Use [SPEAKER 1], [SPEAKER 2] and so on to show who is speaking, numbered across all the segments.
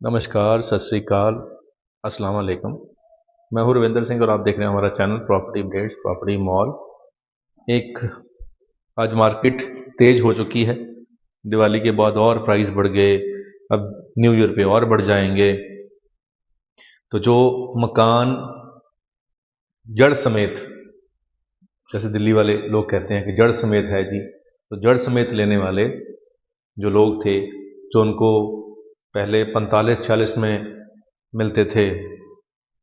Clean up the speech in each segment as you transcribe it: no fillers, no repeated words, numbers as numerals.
[SPEAKER 1] नमस्कार, सत श्री अकाल, अस्सलाम वालेकुम। मैं हूं रविंदर सिंह और आप देख रहे हैं हमारा channel property updates property mall. एक आज मार्केट तेज हो चुकी है। दिवाली के बाद और प्राइस बढ़ गए, अब न्यू ईयर पे और बढ़ जाएंगे। तो जो मकान जड़ समेत, जैसे दिल्ली वाले लोग कहते हैं कि जड़ समेत है जी, तो जड़ समेत लेने वाले जो लोग थे, जो उनको पहले 45-46 में मिलते थे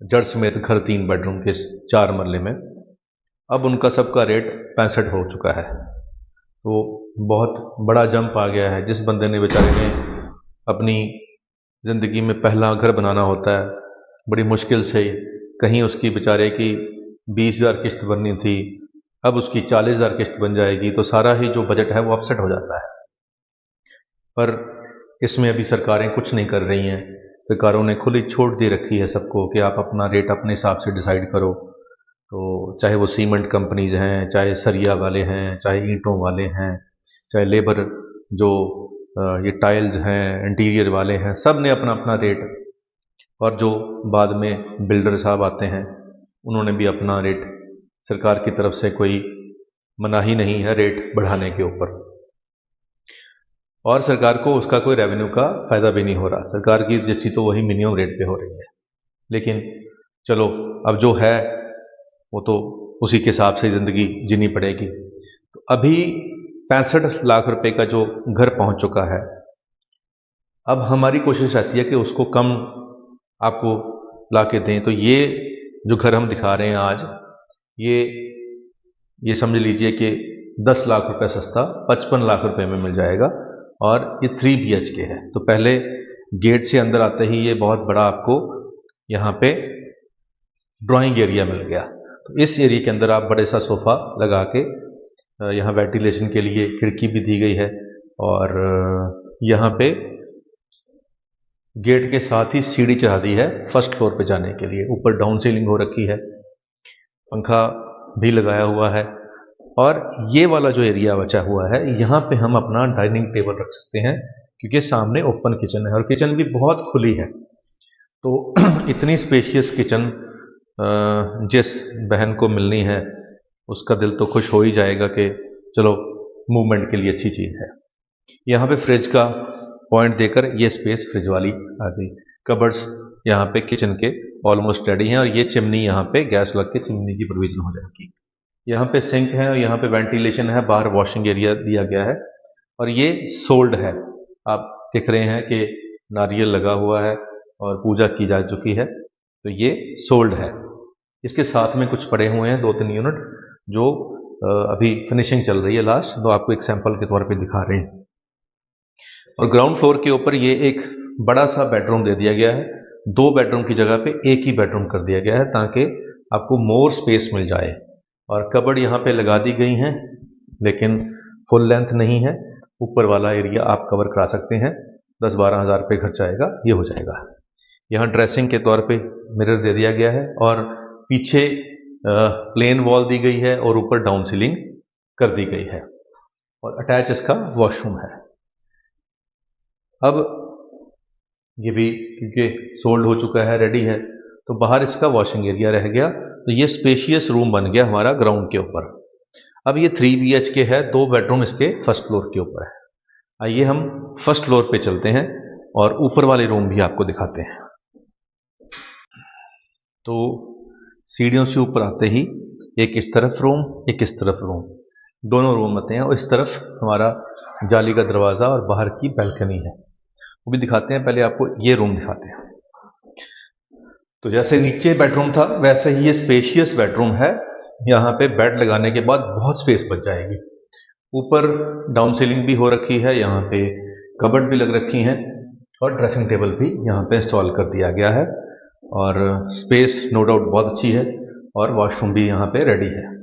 [SPEAKER 1] जड़ समेत घर 3 बेडरूम के 4 मरले में, अब उनका सबका रेट 65 हो चुका है। तो बहुत बड़ा जंप आ गया है। जिस बंदे ने बेचारे ने अपनी ज़िंदगी में पहला घर बनाना होता है, बड़ी मुश्किल से, कहीं उसकी बेचारे की 20,000 किस्त बननी थी, अब उसकी 40,000 किस्त बन जाएगी, तो सारा ही जो बजट है वो अपसेट हो जाता है। पर इसमें अभी सरकारें कुछ नहीं कर रही हैं। सरकारों ने खुली छूट दे रखी है सबको कि आप अपना रेट अपने हिसाब से डिसाइड करो। तो चाहे वो सीमेंट कंपनीज हैं, चाहे सरिया वाले हैं, चाहे ईंटों वाले हैं, चाहे लेबर जो ये टाइल्स हैं, इंटीरियर वाले हैं, सब ने अपना अपना रेट, और जो बाद में बिल्डर साहब आते हैं उन्होंने भी अपना रेट, सरकार की तरफ से कोई मनाही नहीं है रेट बढ़ाने के ऊपर, और सरकार को उसका कोई रेवेन्यू का फ़ायदा भी नहीं हो रहा। सरकार की रजिस्ट्री तो वही मिनिमम रेट पे हो रही है। लेकिन चलो, अब जो है वो तो उसी के हिसाब से ज़िंदगी जीनी पड़ेगी। तो अभी 65 लाख रुपए का जो घर पहुंच चुका है, अब हमारी कोशिश रहती है कि उसको कम आपको ला के दें। तो ये जो घर हम दिखा रहे हैं आज, ये समझ लीजिए कि 10 लाख रुपए सस्ता 55 लाख रुपए में मिल जाएगा, और ये 3 BHK है। तो पहले गेट से अंदर आते ही ये बहुत बड़ा आपको यहाँ पे ड्राइंग एरिया मिल गया। तो इस एरिया के अंदर आप बड़े सा सोफ़ा लगा के, यहाँ वेंटिलेशन के लिए खिड़की भी दी गई है, और यहाँ पे गेट के साथ ही सीढ़ी चढ़ा दी है फर्स्ट फ्लोर पे जाने के लिए। ऊपर डाउन सीलिंग हो रखी है, पंखा भी लगाया हुआ है, और ये वाला जो एरिया बचा हुआ है, यहाँ पे हम अपना डाइनिंग टेबल रख सकते हैं, क्योंकि सामने ओपन किचन है और किचन भी बहुत खुली है। तो इतनी स्पेशियस किचन जिस बहन को मिलनी है उसका दिल तो खुश हो ही जाएगा कि चलो, मूवमेंट के लिए अच्छी चीज़ है। यहाँ पे फ्रिज का पॉइंट देकर ये स्पेस फ्रिज वाली आ गई। कबर्ड्स यहाँ पे किचन के ऑलमोस्ट रेडी हैं, और ये चिमनी यहाँ पे गैस लग के चिमनी की प्रोविजन हो जाएगी। यहाँ पे सिंक है और यहाँ पे वेंटिलेशन है, बाहर वॉशिंग एरिया दिया गया है, और ये सोल्ड है। आप देख रहे हैं कि नारियल लगा हुआ है और पूजा की जा चुकी है, तो ये सोल्ड है। इसके साथ में कुछ पड़े हुए हैं 2-3 यूनिट जो अभी फिनिशिंग चल रही है लास्ट, तो आपको एक सैंपल के तौर पे दिखा रहे हैं। और ग्राउंड फ्लोर के ऊपर ये एक बड़ा सा बेडरूम दे दिया गया है। 2 बेडरूम की जगह पे एक ही बेडरूम कर दिया गया है, ताकि आपको मोर स्पेस मिल जाए। और कबर्ड यहाँ पे लगा दी गई हैं, लेकिन फुल लेंथ नहीं है। ऊपर वाला एरिया आप कवर करा सकते हैं, 10-12 हज़ार रुपये खर्च आएगा, ये हो जाएगा। यहाँ ड्रेसिंग के तौर पे मिरर दे दिया गया है, और पीछे प्लेन वॉल दी गई है, और ऊपर डाउन सीलिंग कर दी गई है, और अटैच इसका वॉशरूम है। अब ये भी क्योंकि सोल्ड हो चुका है, रेडी है, तो बाहर इसका वॉशिंग एरिया रह गया। तो ये स्पेशियस रूम बन गया हमारा ग्राउंड के ऊपर। अब ये 3 BHK है, 2 बेडरूम इसके फर्स्ट फ्लोर के ऊपर है। आइए हम फर्स्ट फ्लोर पे चलते हैं और ऊपर वाले रूम भी आपको दिखाते हैं। तो सीढ़ियों से ऊपर आते ही एक इस तरफ रूम, एक इस तरफ रूम, दोनों रूम आते हैं, और इस तरफ हमारा जाली का दरवाज़ा और बाहर की बैल्कनी है, वो भी दिखाते हैं। पहले आपको ये रूम दिखाते हैं। तो जैसे नीचे बेडरूम था, वैसे ही ये स्पेशियस बेडरूम है। यहाँ पे बेड लगाने के बाद बहुत स्पेस बच जाएगी। ऊपर डाउन सीलिंग भी हो रखी है, यहाँ पे कबर्ड भी लग रखी हैं, और ड्रेसिंग टेबल भी यहाँ पे इंस्टॉल कर दिया गया है, और स्पेस नो डाउट बहुत अच्छी है, और वॉशरूम भी यहाँ पे रेडी है।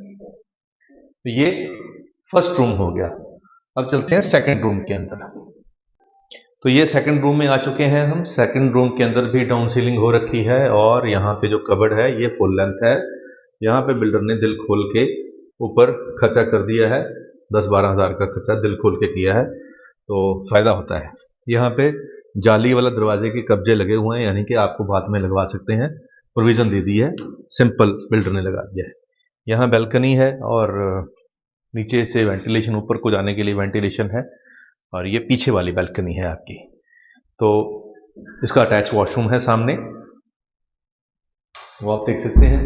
[SPEAKER 1] तो ये फर्स्ट रूम हो गया। अब चलते हैं सेकंड रूम के अंदर। तो ये सेकंड रूम में आ चुके हैं हम। सेकंड रूम के अंदर भी डाउन सीलिंग हो रखी है, और यहाँ पे जो कबर्ड है ये फुल लेंथ है। यहाँ पे बिल्डर ने दिल खोल के ऊपर खर्चा कर दिया है, 10-12 हज़ार का खर्चा दिल खोल के किया है, तो फ़ायदा होता है। यहाँ पे जाली वाला दरवाजे के कब्जे लगे हुए हैं, यानी कि आपको बाद में लगवा सकते हैं, प्रोविज़न दे दी है, सिंपल बिल्डर ने लगा दिया है। यहाँ बैल्कनी है और नीचे से वेंटिलेशन, ऊपर को जाने के लिए वेंटिलेशन है, और ये पीछे वाली बैल्कनी है आपकी। तो इसका अटैच वॉशरूम है सामने, वो आप देख सकते हैं,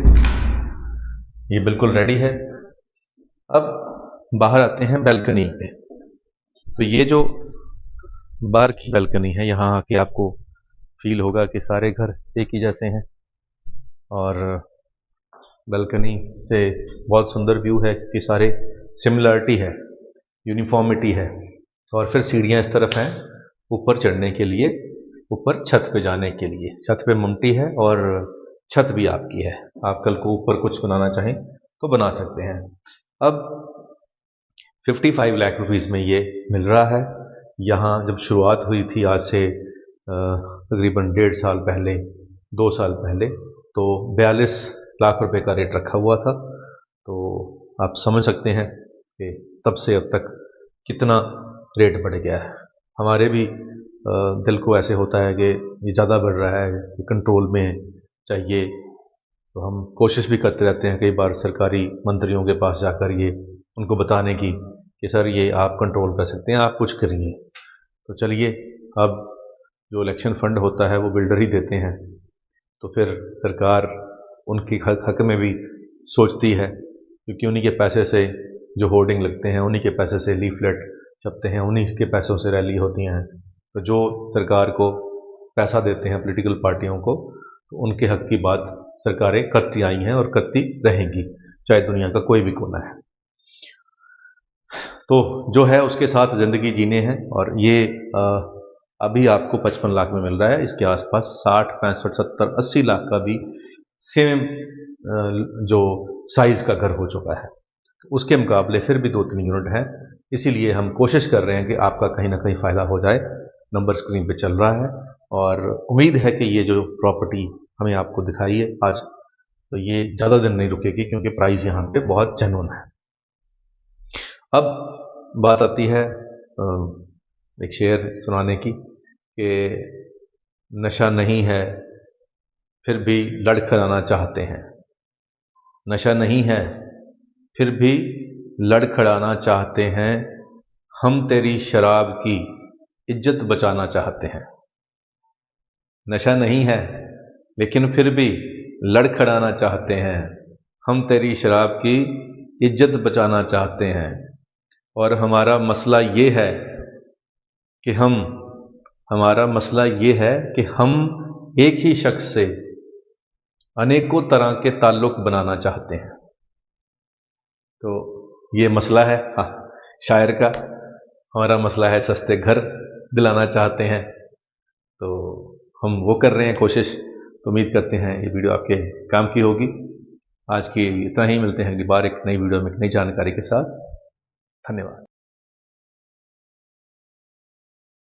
[SPEAKER 1] ये बिल्कुल रेडी है। अब बाहर आते हैं बैल्कनी पे। तो ये जो बाहर की बैल्कनी है, यहाँ आके आपको फील होगा कि सारे घर एक ही जैसे हैं, और बैल्कनी से बहुत सुंदर व्यू है कि सारे सिमिलरिटी है, यूनिफॉर्मिटी है। और फिर सीढ़ियाँ इस तरफ हैं ऊपर चढ़ने के लिए, ऊपर छत पे जाने के लिए। छत पे ममटी है और छत भी आपकी है, आप कल को ऊपर कुछ बनाना चाहें तो बना सकते हैं। अब 55 लाख रुपीज़ में ये मिल रहा है। यहाँ जब शुरुआत हुई थी आज से तकरीबन 1.5 साल पहले, 2 साल पहले, तो 42 लाख रुपए का रेट रखा हुआ था। तो आप समझ सकते हैं कि तब से अब तक कितना रेट बढ़ गया है। हमारे भी दिल को ऐसे होता है कि ये ज़्यादा बढ़ रहा है, ये कंट्रोल में चाहिए। तो हम कोशिश भी करते रहते हैं कई बार सरकारी मंत्रियों के पास जाकर ये उनको बताने की कि सर ये आप कंट्रोल कर सकते हैं, आप कुछ करिए। तो चलिए, अब जो इलेक्शन फंड होता है वो बिल्डर ही देते हैं, तो फिर सरकार उनकी हक में भी सोचती है, क्योंकि उन्हीं के पैसे से जो होर्डिंग लगते हैं, उन्हीं के पैसे से लीफलेट छपते हैं, उन्हीं के पैसों से रैली होती हैं। तो जो सरकार को पैसा देते हैं पॉलिटिकल पार्टियों को, तो उनके हक की बात सरकारें करती आई हैं और करती रहेंगी, चाहे दुनिया का कोई भी कोना है। तो जो है उसके साथ ज़िंदगी जीने हैं। और ये अभी आपको 55 लाख में मिल रहा है, इसके आसपास 60, 65, 70, 80 लाख का भी सेम जो साइज़ का घर हो चुका है। उसके मुकाबले फिर भी 2-3 यूनिट हैं, इसीलिए हम कोशिश कर रहे हैं कि आपका कहीं ना कहीं फ़ायदा हो जाए। नंबर स्क्रीन पे चल रहा है, और उम्मीद है कि ये जो प्रॉपर्टी हमें आपको दिखाई है आज, तो ये ज़्यादा दिन नहीं रुकेगी, क्योंकि प्राइस यहाँ पे बहुत जेन्युइन है। अब बात आती है एक शेर सुनाने की कि नशा नहीं है फिर भी लड़खड़ाना चाहते हैं, नशा नहीं है फिर भी लड़खड़ाना चाहते हैं, हम तेरी शराब की इज्जत बचाना चाहते हैं। नशा नहीं है लेकिन फिर भी लड़खड़ाना चाहते हैं, हम तेरी शराब की इज्जत बचाना चाहते हैं। और हमारा मसला ये है कि हम एक ही शख्स से अनेकों तरह के ताल्लुक बनाना चाहते हैं। तो ये मसला है शायर का, हमारा मसला है सस्ते घर दिलाना चाहते हैं। तो हम वो कर रहे हैं कोशिश। तो उम्मीद करते हैं ये वीडियो आपके काम की होगी। आज की इतना ही, मिलते हैं अगली बार एक नई वीडियो में एक नई जानकारी के साथ। धन्यवाद।